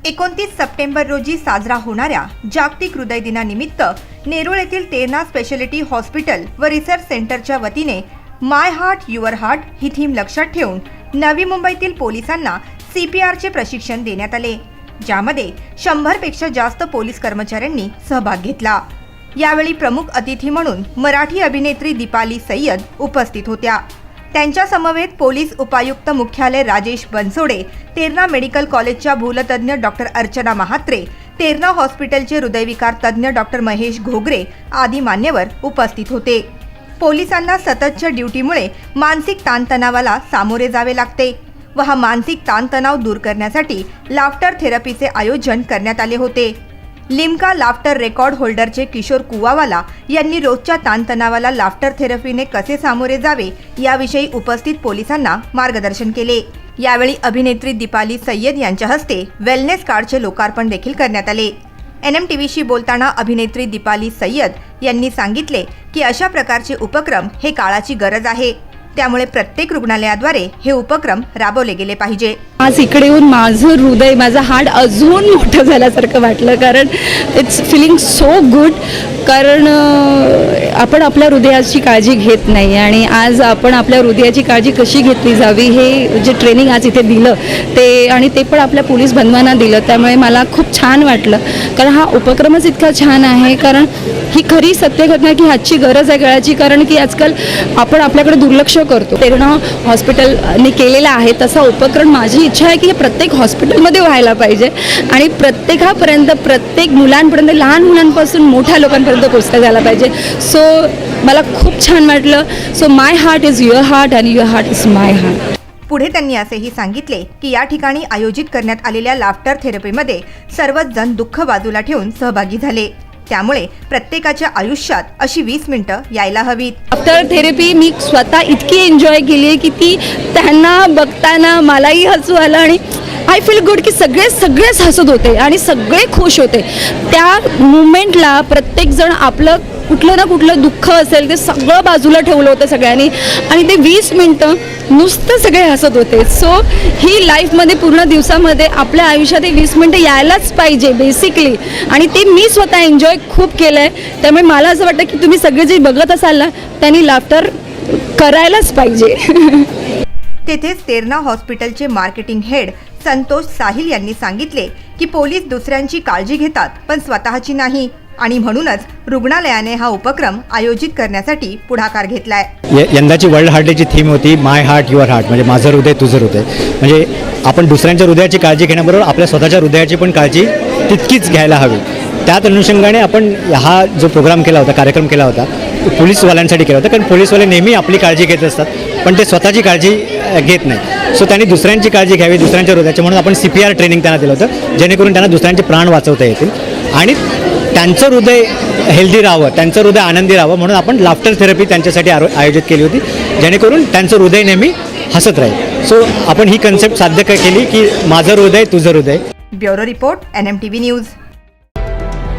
29 September रोजी साजरा होणाऱ्या जागतिक हृदय दिनानिमित्त नेरूळ येथील तेरणा स्पेशालिटी हॉस्पिटल व रिसर्च सेंटरच्या वतीने माय हार्ट युअर हार्ट ही थीम लक्षात ठेवून नवी मुंबईतील पोलिसांना CPRचे प्रशिक्षण देण्यात आले, ज्यामध्ये 100 पेक्षा जास्त पोलीस कर्मचाऱ्यांनी सहभाग घेतला। यावेळी प्रमुख अतिथी म्हणून मराठी अभिनेत्री दीपाली सय्यद उपस्थित होत्या। त्यांच्या समवेत पोलीस उपायुक्त मुख्यालय राजेश बनसोडे, तेरणा मेडिकल कॉलेजच्या भूलतज्ञ डॉक्टर अर्चना महात्रे, तेरणा हॉस्पिटलचे हृदयविकार तज्ञ डॉक्टर महेश घोगरे आदी मान्यवर उपस्थित होते। पोलिसांना सततच्या ड्युटीमुळे मानसिक ताणतणावाला सामोरे जावे लागते व हा मानसिक ताणतणाव दूर करण्यासाठी लाफ्टर थेरपीचे आयोजन करण्यात आले होते। लिम्का लाफ्टर रेकॉर्ड होल्डरचे किशोर कुवावाला यांनी रोजच्या ताणतणावाला लाफ्टर थेरपीने कसे सामोरे जावे याविषयी उपस्थित पोलिसांना मार्गदर्शन केले। यावेळी अभिनेत्री दीपाली सय्यद यांच्या हस्ते वेलनेस कार्डचे लोकार्पण देखील करण्यात आले। NMTVशी बोलताना अभिनेत्री दीपाली सय्यद यांनी सांगितले की अशा प्रकारचे उपक्रम हे काळाची गरज आहे, त्यामुळे प्रत्येक रुग्णालयाद्वारे हे उपक्रम राबवले गेले पाहिजे। आज इकडे येऊन माझं हृदय, माझा हार्ट अजून मोठं झाल्यासारखं वाटलं, कारण इट्स फिलिंग सो गुड। कारण आपण आपल्या हृदयाची काळजी घेत नाही आणि आज आपण आपल्या हृदयाची काळजी कशी घेतली जावी हे जे ट्रेनिंग आज इथे दिलं ते पण आपल्या पोलीस बंधवांना दिलं, त्यामुळे मला खूप छान वाटलं। कारण हा उपक्रमच इतका छान आहे, कारण ही खरी सत्य घटना की ह्याची गरज आहे काळाची, कारण की आजकाल आपण आपल्याकडे दुर्लक्ष करतो। तेरणा हॉस्पिटलने केलेला आहे तसा उपक्रम माझी इच्छा आहे की हे प्रत्येक हॉस्पिटलमध्ये व्हायला पाहिजे आणि प्रत्येकापर्यंत, प्रत्येक मुलांपर्यंत, लहान मुलांपासून मोठ्या लोकांपर्यंत पोहोचता झाला पाहिजे। सो मला खूप छान वाटलं। So my heart is your heart and your heart is my heart. पुढे त्यांनी असेही सांगितले की या ठिकाणी आयोजित करण्यात आलेल्या लाफ्टर थेरपीमध्ये सर्वच जण दुःख बाजूला ठेवून सहभागी झाले, त्यामुळे प्रत्येकाच्या आयुष्यात अशी 20 मिनिटं यायला हवीत। लाफ्टर थेरपी मी स्वतः इतकी एन्जॉय केली आहे की ती त्यांना बघताना मलाही हसू आलं आणि आय फील गुड की सगळेच हसत होते आणि सगळे खुश होते। त्या मुमेंटला प्रत्येकजण आपलं कुठलं ना कुठलं दुःख असेल ते सगळं बाजूला ठेवलं होतं सगळ्यांनी आणि ते 20 मिनिटं नुसतं सगळे हसत होते। सो ही लाईफमध्ये पूर्ण दिवसामध्ये आपल्या आयुष्यात हे 20 मिनिटं यायलाच पाहिजे बेसिकली, आणि ते मी स्वतः एन्जॉय खूप केलं आहे। त्यामुळे मला असं वाटतं की तुम्ही सगळे जे बघत असाल ना त्यांनी लाफ्टर करायलाच पाहिजे। तेथेच तेरणा हॉस्पिटलचे मार्केटिंग हेड संतोष साहिल यांनी सांगितले की पोलीस दुसऱ्यांची काळजी घेतात पण स्वतःची नाही, आणि म्हणूनच रुग्णालयाने हा उपक्रम आयोजित करण्यासाठी पुढाकार घेतलाय। यंदाची वर्ल्ड हार्ट डेची थीम होती माय हार्ट युअर हार्ट, म्हणजे माझं हृदय तुझं हृदय। म्हणजे आपण दुसऱ्यांच्या हृदयाची काळजी घेण्याबरोबर आपल्या स्वतःच्या हृदयाची पण काळजी तितकीच घ्यायला हवी। त्याच अनुषंगाने आपण हा जो प्रोग्राम केला होता, कार्यक्रम केला होता, पोलीसवाल्यांसाठी केला होता, कारण पोलीसवाले नेहमी आपली काळजी घेत असतात पण ते स्वतःची काळजी घेत नाही। सो त्यांनी दुसऱ्यांची काळजी घ्यावी, दुसऱ्यांच्या हृदयाची, म्हणून आपण CPR ट्रेनिंग त्यांना दिलं होतं, जेणेकरून त्यांना दुसऱ्यांचे प्राण वाचवता येतील आणि त्यांचं हृदय हेल्दी राहावं, त्यांचं हृदय आनंदी राहावं, म्हणून आपण लाफ्टर थेरपी त्यांच्यासाठी आयोजित केली होती, जेणेकरून त्यांचं हृदय नेहमी हसत राहील। सो आपण ही कन्सेप्ट साध्य केली की माझं हृदय तुझं हृदय। Bureau report NMTV news.